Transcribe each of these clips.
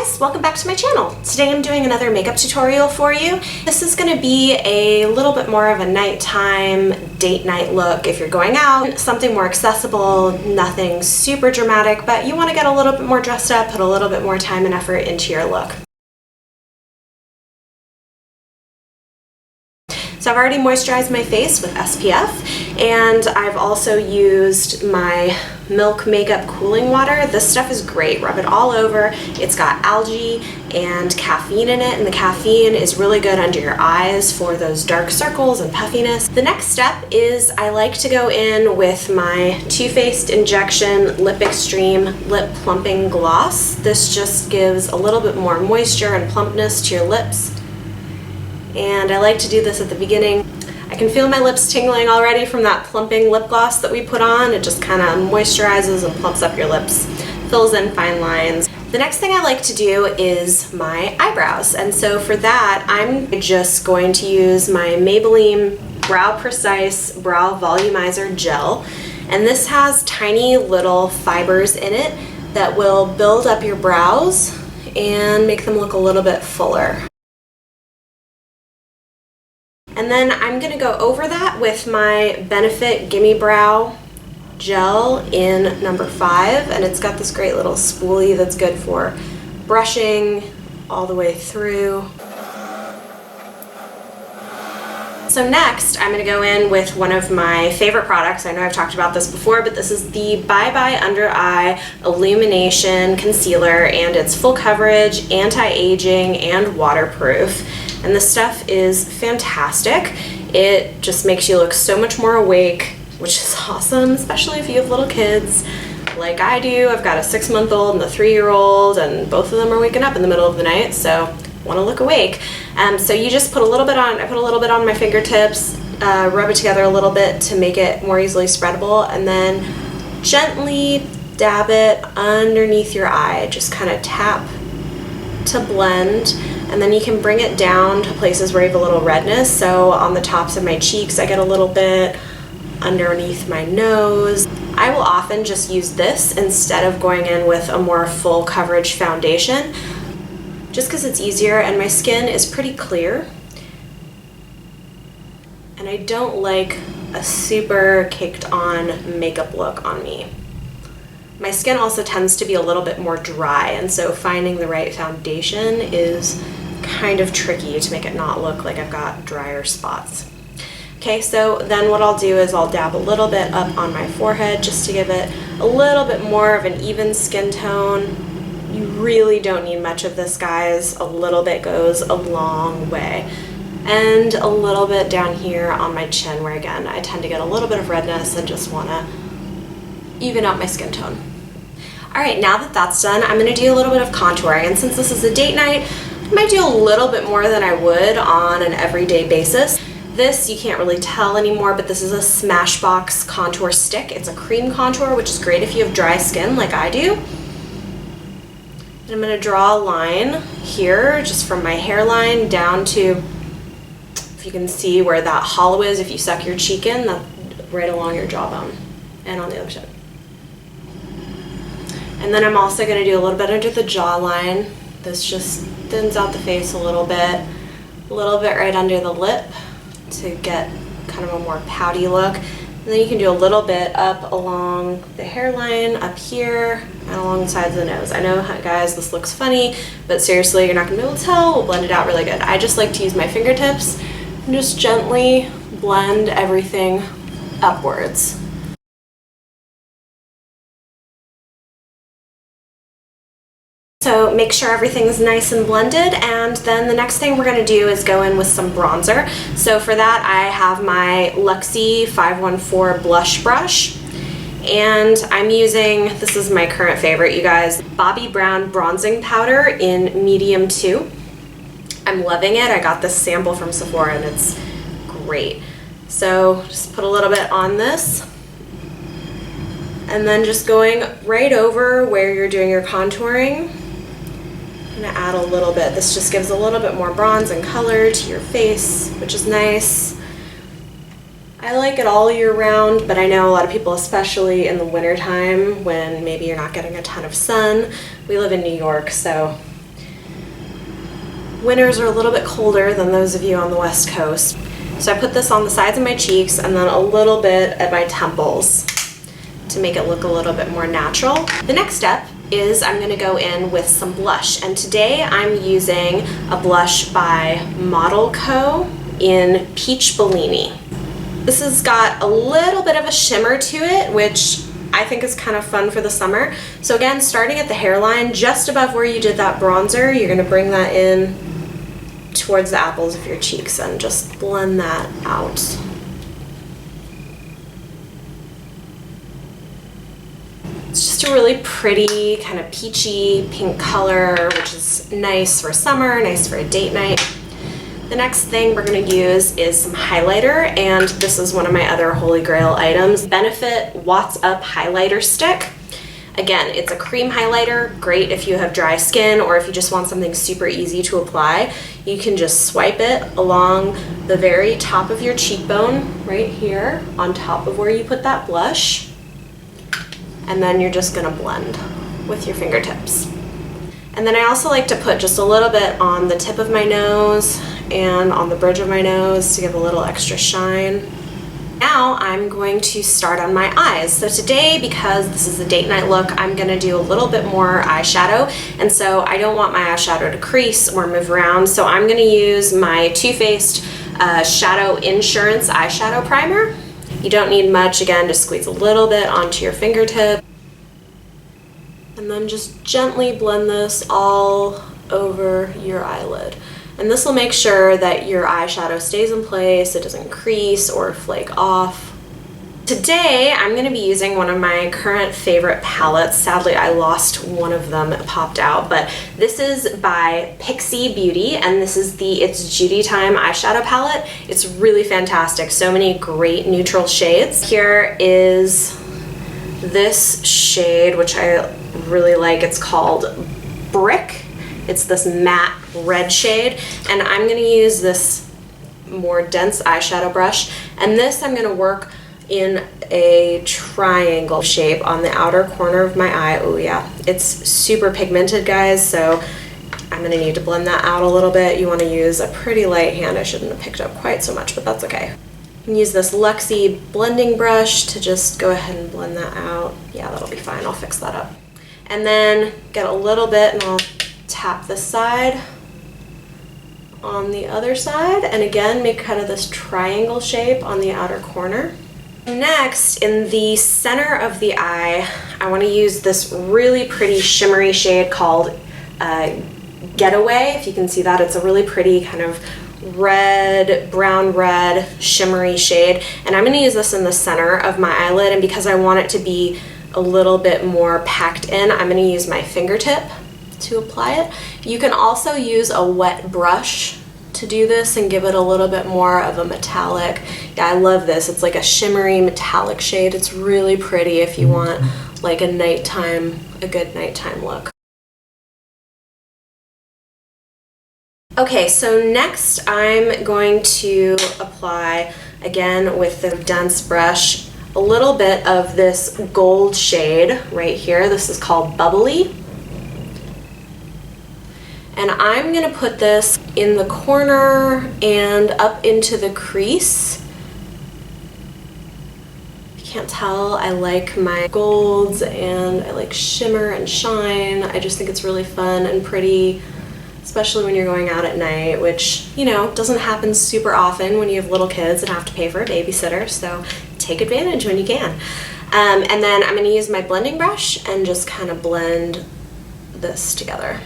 guys, welcome back to my channel. Today I'm doing another makeup tutorial for you. This is going to be a little bit more of a nighttime date night look if you're going out, something more accessible, nothing super dramatic, but you want to get a little bit more dressed up, put a little bit more time and effort into your look. So I've already moisturized my face with SPF, and I've also used my Milk Makeup Cooling Water. This stuff is great. Rub it all over. It's got algae and caffeine in it, and the caffeine is really good under your eyes for those dark circles and puffiness. The next step is I like to go in with my Too Faced Injection Lip Extreme Lip Plumping Gloss. This just gives a little bit more moisture and plumpness to your lips. And I like to do this at the beginning. I can feel my lips tingling already from that plumping lip gloss that we put on. It just kind of moisturizes and plumps up your lips, fills in fine lines. The next thing I like to do is my eyebrows. And so for that, I'm just going to use my Maybelline Brow Precise Brow Volumizer Gel. And this has tiny little fibers in it that will build up your brows and make them look a little bit fuller. And then I'm going to go over that with my Benefit Gimme Brow Gel in number 5, and it's got this great little spoolie that's good for brushing all the way through. So next, I'm going to go in with one of my favorite products. I know I've talked about this before, but this is the Bye Bye Under Eye Illumination Concealer, and it's full coverage, anti-aging, and waterproof. And this stuff is fantastic. It just makes you look so much more awake, which is awesome, especially if you have little kids like I do. I've got a 6-month-old and a 3-year-old, and both of them are waking up in the middle of the night, so want to look awake. So you just put a little bit on, I put a little bit on my fingertips, rub it together a little bit to make it more easily spreadable, and then gently dab it underneath your eye. Just kind of tap to blend, and then you can bring it down to places where you have a little redness. So on the tops of my cheeks I get a little bit, underneath my nose. I will often just use this instead of going in with a more full coverage foundation, just because it's easier, and my skin is pretty clear, and I don't like a super caked on makeup look on me. My skin also tends to be a little bit more dry, and so finding the right foundation is kind of tricky to make it not look like I've got drier spots. Okay, so then what I'll do is I'll dab a little bit up on my forehead just to give it a little bit more of an even skin tone. You really don't need much of this, guys. A little bit goes a long way. And a little bit down here on my chin, where again I tend to get a little bit of redness and just want to even out my skin tone. Alright, now that that's done, I'm going to do a little bit of contouring, and since this is a date night, I might do a little bit more than I would on an everyday basis. This, you can't really tell anymore, but this is a Smashbox contour stick. It's a cream contour, which is great if you have dry skin like I do. And I'm going to draw a line here, just from my hairline down to, if you can see where that hollow is, if you suck your cheek in, that's right along your jawbone, and on the other side. And then I'm also going to do a little bit under the jawline. This just thins out the face a little bit right under the lip to get kind of a more pouty look. And then you can do a little bit up along the hairline, up here, and along the sides of the nose. I know, guys, this looks funny, but seriously, you're not going to be able to tell. We'll blend it out really good. I just like to use my fingertips and just gently blend everything upwards. So make sure everything's nice and blended, and then the next thing we're going to do is go in with some bronzer. So for that I have my Luxie 514 blush brush, and I'm using, this is my current favorite, you guys, Bobbi Brown bronzing powder in medium 2. I'm loving it. I got this sample from Sephora and it's great. So just put a little bit on this, and then just going right over where you're doing your contouring. I'm going to add a little bit. This just gives a little bit more bronze and color to your face, which is nice. I like it all year round, but I know a lot of people, especially in the winter time when maybe you're not getting a ton of sun. We live in New York, so winters are a little bit colder than those of you on the West Coast. So I put this on the sides of my cheeks and then a little bit at my temples to make it look a little bit more natural. The next step is I'm gonna go in with some blush, and today I'm using a blush by Model Co. in Peach Bellini. This has got a little bit of a shimmer to it, which I think is kind of fun for the summer. So again, starting at the hairline, just above where you did that bronzer, you're gonna bring that in towards the apples of your cheeks and just blend that out. It's just a really pretty kind of peachy pink color, which is nice for summer, nice for a date night. The next thing we're going to use is some highlighter, and this is one of my other holy grail items, Benefit Watts Up Highlighter Stick. Again, it's a cream highlighter, great if you have dry skin or if you just want something super easy to apply. You can just swipe it along the very top of your cheekbone, right here, on top of where you put that blush. And then you're just gonna blend with your fingertips. And then I also like to put just a little bit on the tip of my nose and on the bridge of my nose to give a little extra shine. Now I'm going to start on my eyes. So today, because this is a date night look, I'm gonna do a little bit more eyeshadow, and so I don't want my eyeshadow to crease or move around, so I'm gonna use my Too Faced Shadow Insurance Eyeshadow Primer. You don't need much, again, just squeeze a little bit onto your fingertip. And then just gently blend this all over your eyelid. And this will make sure that your eyeshadow stays in place, it doesn't crease or flake off. Today, I'm going to be using one of my current favorite palettes. Sadly, I lost one of them, it popped out, but this is by Pixie Beauty, and this is the It's Judytime eyeshadow palette. It's really fantastic, so many great neutral shades. Here is this shade, which I really like. It's called Brick. It's this matte red shade, and I'm going to use this more dense eyeshadow brush, and this I'm going to work in a triangle shape on the outer corner of my eye. Oh yeah, it's super pigmented, guys, so I'm gonna need to blend that out a little bit. You wanna use a pretty light hand. I shouldn't have picked up quite so much, but that's okay. You can use this Luxie blending brush to just go ahead and blend that out. Yeah, that'll be fine, I'll fix that up. And then get a little bit and I'll tap this side on the other side, and again, make kind of this triangle shape on the outer corner. Next, in the center of the eye, I want to use this really pretty shimmery shade called Getaway. If you can see that, it's a really pretty kind of red, brown red, shimmery shade. And I'm going to use this in the center of my eyelid, and because I want it to be a little bit more packed in, I'm going to use my fingertip to apply it. You can also use a wet brush to do this and give it a little bit more of a metallic. Yeah, I love this. It's like a shimmery metallic shade. It's really pretty if you want like a good nighttime look. Okay, so next I'm going to apply, again with the dense brush, a little bit of this gold shade right here. This is called Bubbly. And I'm going to put this in the corner and up into the crease. If you can't tell, I like my golds and I like shimmer and shine. I just think it's really fun and pretty, especially when you're going out at night, which, you know, doesn't happen super often when you have little kids and have to pay for a babysitter, so take advantage when you can. And then I'm going to use my blending brush and just kind of blend this together.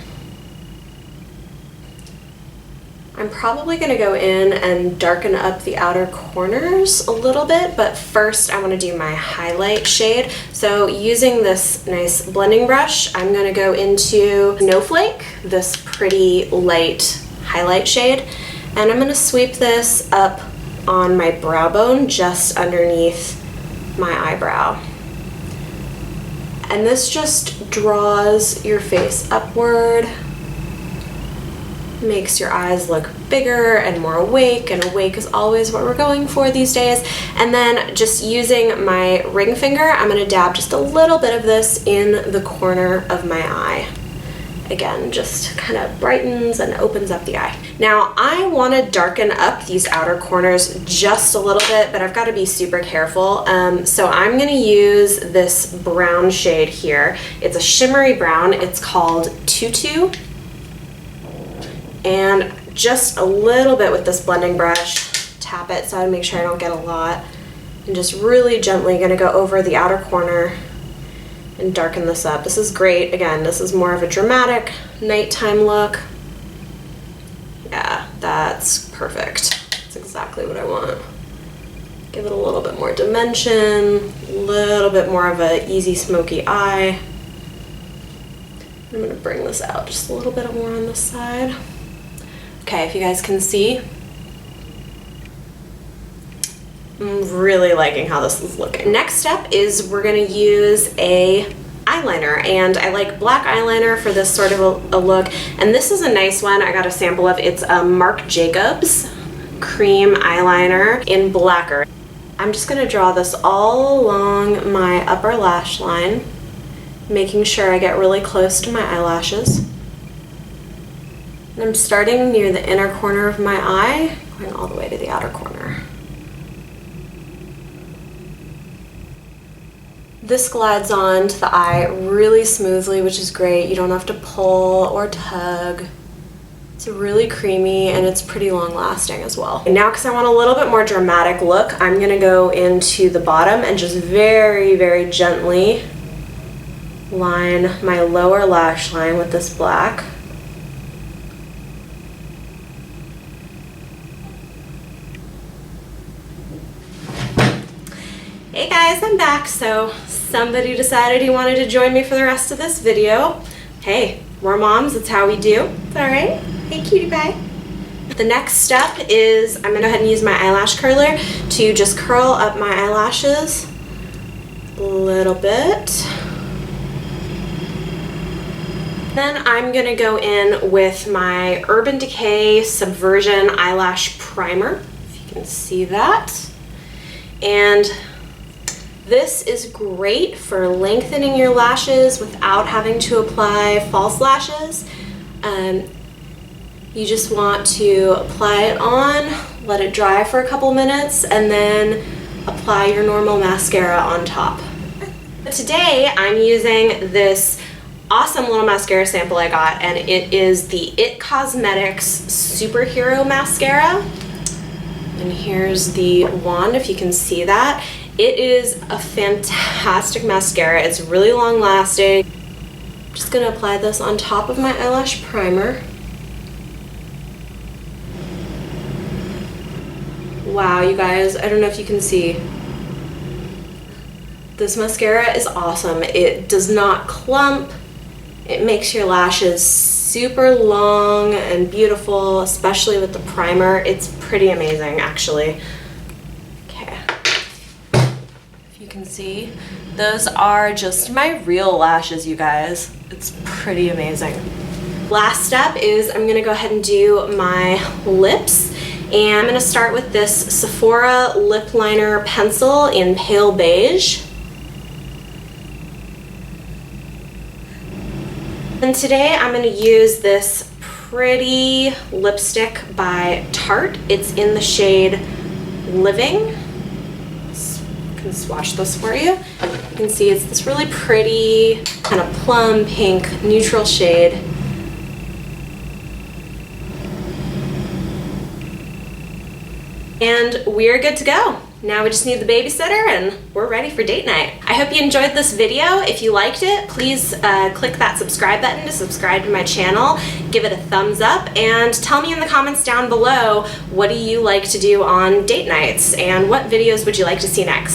I'm probably going to go in and darken up the outer corners a little bit, but first I want to do my highlight shade. So using this nice blending brush, I'm going to go into Snowflake, this pretty light highlight shade, and I'm going to sweep this up on my brow bone just underneath my eyebrow. And this just draws your face upward, makes your eyes look bigger and more awake, and awake is always what we're going for these days. And then just using my ring finger, I'm going to dab just a little bit of this in the corner of my eye. again, just kind of brightens and opens up the eye. Now, I want to darken up these outer corners just a little bit, but I've got to be super careful. So I'm going to use this brown shade here. It's a shimmery brown. It's called Tutu. And just a little bit with this blending brush, tap it so I make sure I don't get a lot. And just really gently going to go over the outer corner and darken this up. This is great. Again, this is more of a dramatic nighttime look. Yeah, that's perfect. That's exactly what I want. Give it a little bit more dimension, a little bit more of an easy smoky eye. I'm gonna bring this out just a little bit more on this side. Okay, if you guys can see, I'm really liking how this is looking. Next step is we're gonna use a eyeliner, and I like black eyeliner for this sort of a look, and this is a nice one I got a sample of. It's a Marc Jacobs cream eyeliner in blacker. I'm just gonna draw this all along my upper lash line, making sure I get really close to my eyelashes. And I'm starting near the inner corner of my eye, going all the way to the outer corner. This glides on to the eye really smoothly, which is great. You don't have to pull or tug. It's really creamy and it's pretty long lasting as well. And now, because I want a little bit more dramatic look, I'm gonna go into the bottom and just very, very gently line my lower lash line with this black. Hey guys, I'm back. So somebody decided he wanted to join me for the rest of this video. Hey, we're moms, that's how we do. It's all right. Hey cutie pie. The next step is I'm gonna go ahead and use my eyelash curler to just curl up my eyelashes a little bit. Then I'm gonna go in with my Urban Decay Subversion Eyelash Primer, if you can see that. And this is great for lengthening your lashes without having to apply false lashes. You just want to apply it on, let it dry for a couple minutes, and then apply your normal mascara on top. But today I'm using this awesome little mascara sample I got, and it is the It Cosmetics Superhero Mascara. And here's the wand, if you can see that. It is a fantastic mascara. It's really long lasting. I'm just gonna apply this on top of my eyelash primer. Wow, you guys, I don't know if you can see. This mascara is awesome. It does not clump. It makes your lashes super long and beautiful, especially with the primer. It's pretty amazing, actually. Okay. If you can see, those are just my real lashes, you guys. It's pretty amazing. Last step is I'm gonna go ahead and do my lips. And I'm gonna start with this Sephora lip liner pencil in pale beige. And today I'm gonna use this pretty lipstick by Tarte. It's in the shade Living. I can swatch this for you. You can see it's this really pretty, kind of plum pink, neutral shade. And we're good to go. Now we just need the babysitter and we're ready for date night. I hope you enjoyed this video. If you liked it, please click that subscribe button to subscribe to my channel. Give it a thumbs up and tell me in the comments down below, what do you like to do on date nights and what videos would you like to see next?